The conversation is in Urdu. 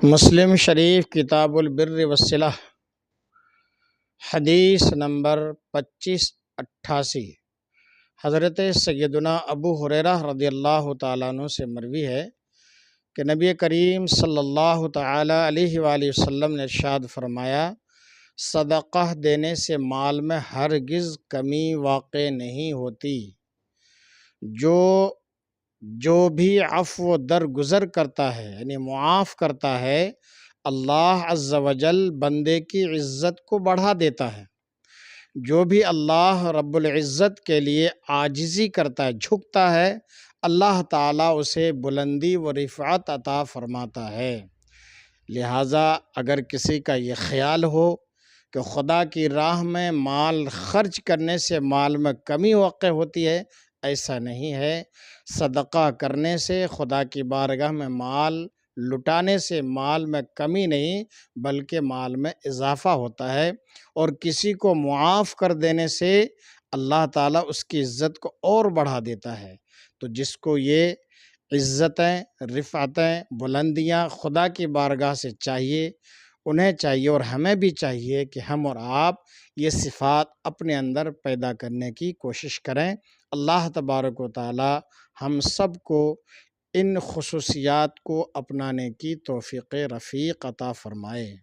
مسلم شریف کتاب البر والصلہ حدیث نمبر 2588 حضرت سیدنا ابو ہریرہ رضی اللہ تعالیٰ عنہ سے مروی ہے کہ نبی کریم صلی اللہ تعالیٰ علیہ وآلہ وسلم نے ارشاد فرمایا، صدقہ دینے سے مال میں ہرگز کمی واقع نہیں ہوتی۔ جو بھی عفو درگزر کرتا ہے یعنی معاف کرتا ہے، اللہ عز و جل بندے کی عزت کو بڑھا دیتا ہے۔ جو بھی اللہ رب العزت کے لیے عاجزی کرتا ہے، جھکتا ہے، اللہ تعالیٰ اسے بلندی و رفعت عطا فرماتا ہے۔ لہٰذا اگر کسی کا یہ خیال ہو کہ خدا کی راہ میں مال خرچ کرنے سے مال میں کمی واقع ہوتی ہے، ایسا نہیں ہے۔ صدقہ کرنے سے، خدا کی بارگاہ میں مال لٹانے سے مال میں کمی نہیں بلکہ مال میں اضافہ ہوتا ہے، اور کسی کو معاف کر دینے سے اللہ تعالیٰ اس کی عزت کو اور بڑھا دیتا ہے۔ تو جس کو یہ عزتیں، رفعتیں، بلندیاں خدا کی بارگاہ سے چاہیے، انہیں چاہیے اور ہمیں بھی چاہیے کہ ہم اور آپ یہ صفات اپنے اندر پیدا کرنے کی کوشش کریں۔ اللہ تبارک و تعالی ہم سب کو ان خصوصیات کو اپنانے کی توفیق رفیق عطا فرمائے۔